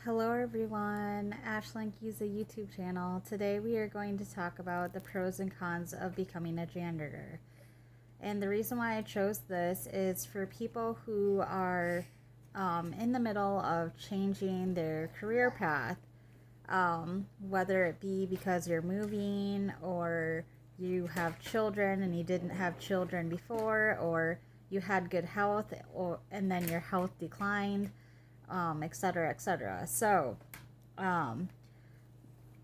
Hello everyone, Ashlyn Q's a YouTube channel. Today we are going to talk about the pros and cons of becoming a janitor. And the reason why I chose this is for people who are in the middle of changing their career path, whether it be because you're moving or you have children and you didn't have children before, or you had good health and then your health declined, etc., etc. So, um,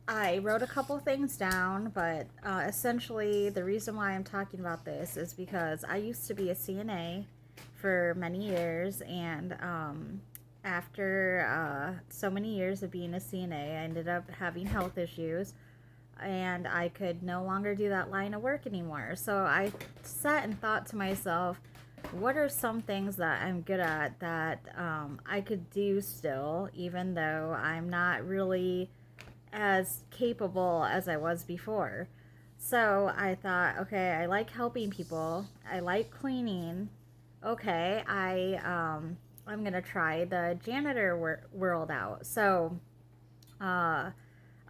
I wrote a couple things down, but essentially, the reason why I'm talking about this is because I used to be a CNA for many years, and after so many years of being a CNA, I ended up having health issues, and I could no longer do that line of work anymore. So I sat and thought to myself, what are some things that I'm good at that I could do still, even though I'm not really as capable as I was before? So I thought, okay, I like helping people. I like cleaning. Okay, I'm gonna try the janitor world out. So uh,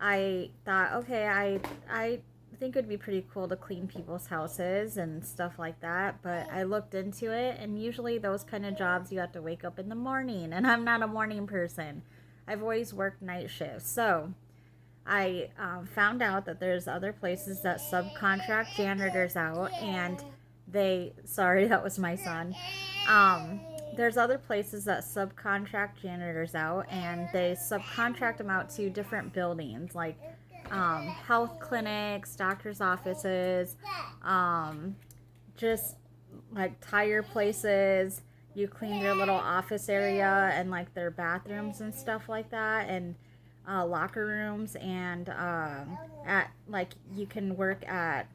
I thought, okay, I think it'd be pretty cool to clean people's houses and stuff like that. But I looked into it, and usually those kind of jobs you have to wake up in the morning, and I'm not a morning person. I've always worked night shifts, so I found out that there's other places that subcontract janitors out, and sorry, that was my son. There's other places that subcontract janitors out, and they subcontract them out to different buildings, like health clinics, doctors' offices, um, just like tire places. You clean their little office area and like their bathrooms and stuff like that, and locker rooms, and at like you can work at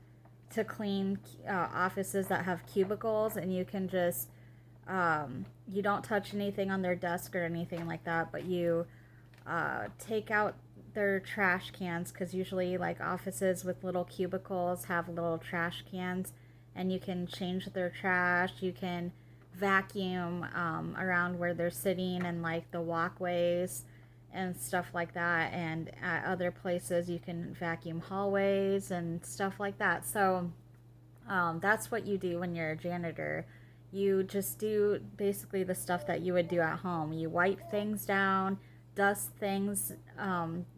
to clean offices that have cubicles, and you can just you don't touch anything on their desk or anything like that, but you take out their trash cans, because usually like offices with little cubicles have little trash cans, and you can change their trash. You can vacuum around where they're sitting and like the walkways and stuff like that, and at other places you can vacuum hallways and stuff like that. So that's what you do when you're a janitor. You just do basically the stuff that you would do at home. You wipe things down, dust things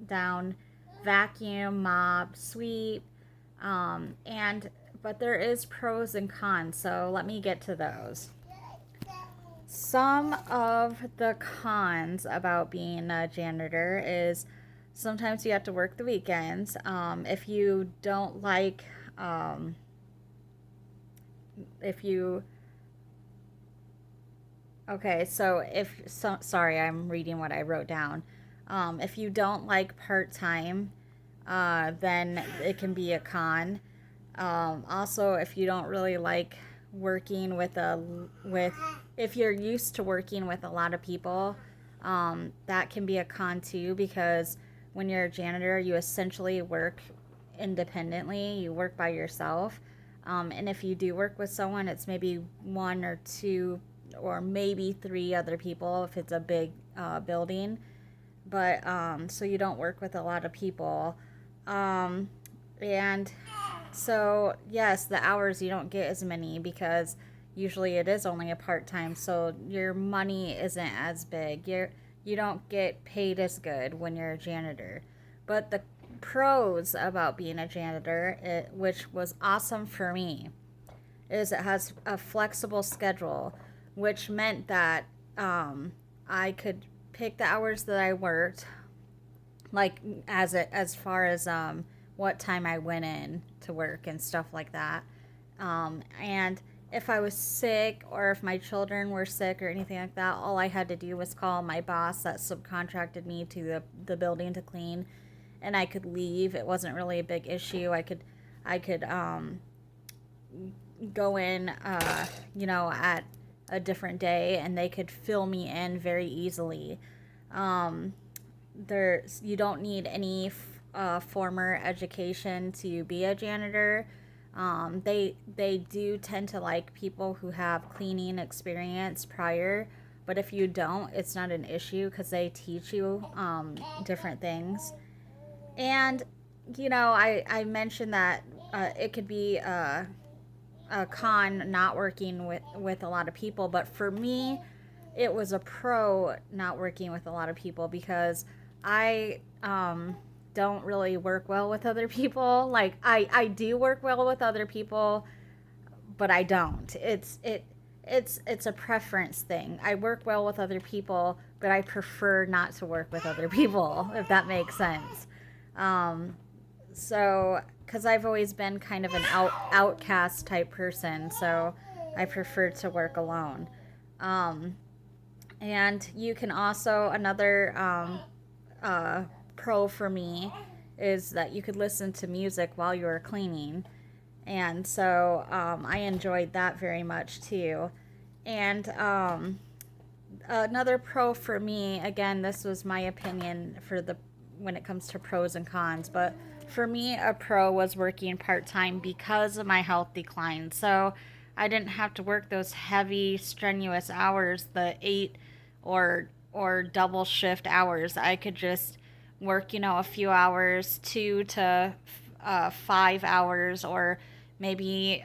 down, vacuum, mop, sweep, and but there is pros and cons. So let me get to those. Some of the cons about being a janitor is sometimes you have to work the weekends. If you don't like, if you Okay, so sorry, I'm reading what I wrote down. If you don't like part time, then it can be a con. Also, if you don't really like working with if you're used to working with a lot of people, that can be a con too, because when you're a janitor, you essentially work independently. You work by yourself. And if you do work with someone, it's maybe one or two or maybe three other people if it's a big building. But so you don't work with a lot of people. And so, yes, the hours you don't get as many, because usually it is only a part time, so your money isn't as big. You don't get paid as good when you're a janitor. But the pros about being a janitor, which was awesome for me, is it has a flexible schedule, which meant that I could pick the hours that I worked, like as far as what time I went in to work and stuff like that. And if I was sick, or if my children were sick or anything like that, all I had to do was call my boss that subcontracted me to the building to clean, and I could leave. It wasn't really a big issue. I could go in, at a different day, and they could fill me in very easily. Um, you don't need any former education to be a janitor. They do tend to like people who have cleaning experience prior, But if you don't, it's not an issue because they teach you different things. And, I mentioned that it could be a con not working with a lot of people, but for me, it was a pro not working with a lot of people because I don't really work well with other people. Like I do work well with other people, but I don't. It's a preference thing. I work well with other people, but I prefer not to work with other people, if that makes sense. Um, so, because I've always been kind of an outcast type person, so I prefer to work alone. Um, and you can also, another uh, pro for me is that you could listen to music while you're cleaning. And so I enjoyed that very much too. And another pro for me, again, this was my opinion for the when it comes to pros and cons, but for me, a pro was working part time because of my health decline. So I didn't have to work those heavy, strenuous hours, the 8 or double shift hours. I could just work, a few hours, 2 to 5 hours, or maybe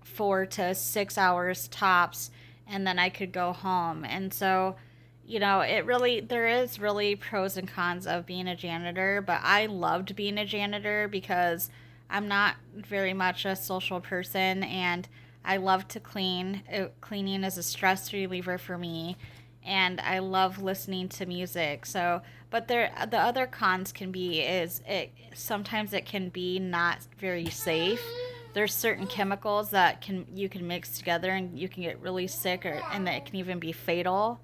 4 to 6 hours tops, and then I could go home. And so, there is really pros and cons of being a janitor, but I loved being a janitor because I'm not very much a social person, and I love to clean. Cleaning is a stress reliever for me, and I love listening to music. So, but the other cons can be is it sometimes it can be not very safe. There's certain chemicals that you can mix together and you can get really sick, and that can even be fatal.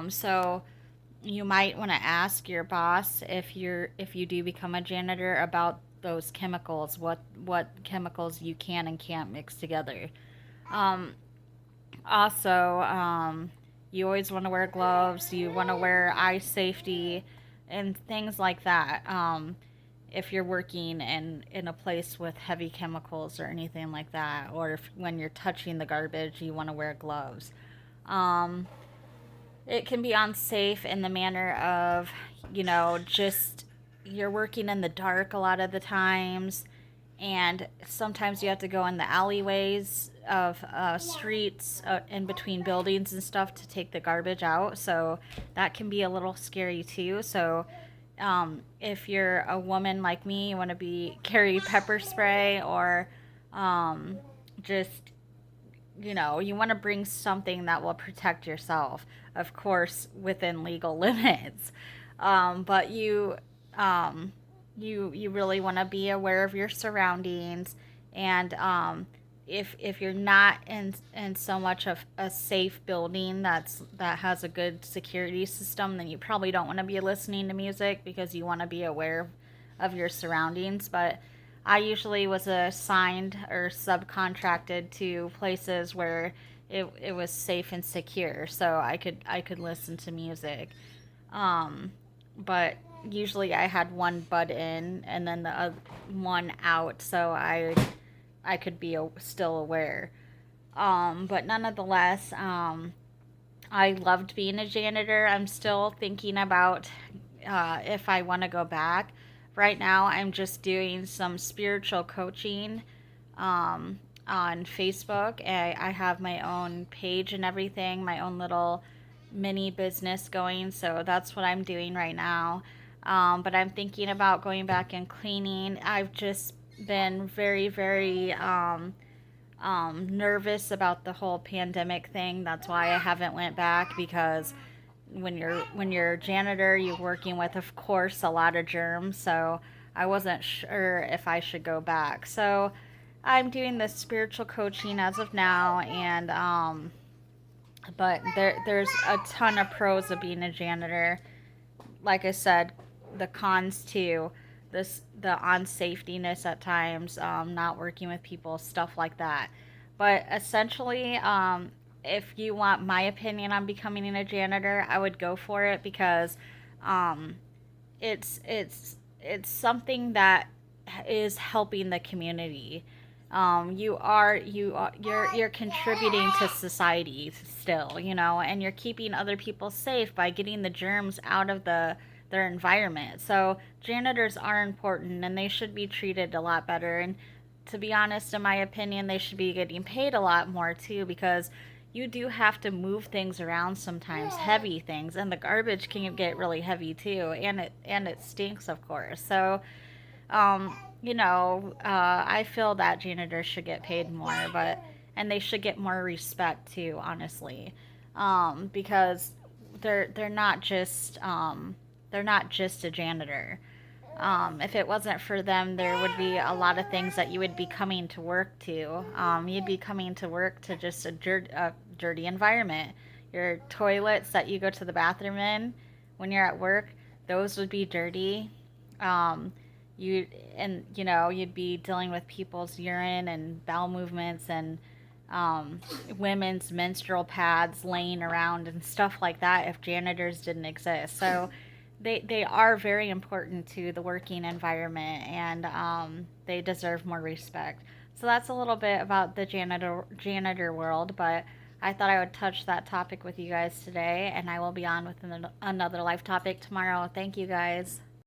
So you might want to ask your boss if you do become a janitor about those chemicals, what chemicals you can and can't mix together. Um, Also, you always want to wear gloves. You want to wear eye safety and things like that. If you're working in a place with heavy chemicals or anything like that, or if when you're touching the garbage, you want to wear gloves. Um, it can be unsafe in the manner of, just you're working in the dark a lot of the times, and sometimes you have to go in the alleyways of streets in between buildings and stuff to take the garbage out. So that can be a little scary too. So if you're a woman like me, you want to be carry pepper spray, or um, just you want to bring something that will protect yourself, of course, within legal limits. But um, you really want to be aware of your surroundings, and if you're not in so much of a safe building that has a good security system, then you probably don't want to be listening to music because you want to be aware of your surroundings. But I usually was assigned or subcontracted to places where it was safe and secure, so I could listen to music. Um, but usually I had one bud in and then the other one out, so I could be still aware. But nonetheless, I loved being a janitor. I'm still thinking about if I want to go back. Right now, I'm just doing some spiritual coaching on Facebook. I have my own page and everything, my own little mini business going. So that's what I'm doing right now. But I'm thinking about going back and cleaning. I've just been very, very nervous about the whole pandemic thing. That's why I haven't went back, because when you're a janitor, you're working with, of course, a lot of germs. So I wasn't sure if I should go back. So I'm doing this spiritual coaching as of now, and but there's a ton of pros of being a janitor. Like I said, the cons too. The unsafetyness at times, not working with people, stuff like that. But essentially, if you want my opinion on becoming a janitor, I would go for it because um, it's something that is helping the community. You're contributing to society still, and you're keeping other people safe by getting the germs out of their environment. So janitors are important, and they should be treated a lot better. And to be honest, in my opinion, they should be getting paid a lot more too, because you do have to move things around sometimes, heavy things, and the garbage can get really heavy too, and it stinks, of course. So I feel that janitors should get paid more, and they should get more respect too, honestly, because they're not just a janitor. If it wasn't for them, there would be a lot of things that you would be coming to work to. You'd be coming to work to just a dirty environment. Your toilets that you go to the bathroom in when you're at work, those would be dirty. Um, you you'd be dealing with people's urine and bowel movements and um, women's menstrual pads laying around and stuff like that if janitors didn't exist. So they are very important to the working environment, and they deserve more respect. So that's a little bit about the janitor world, but I thought I would touch that topic with you guys today, and I will be on with another life topic tomorrow. Thank you guys.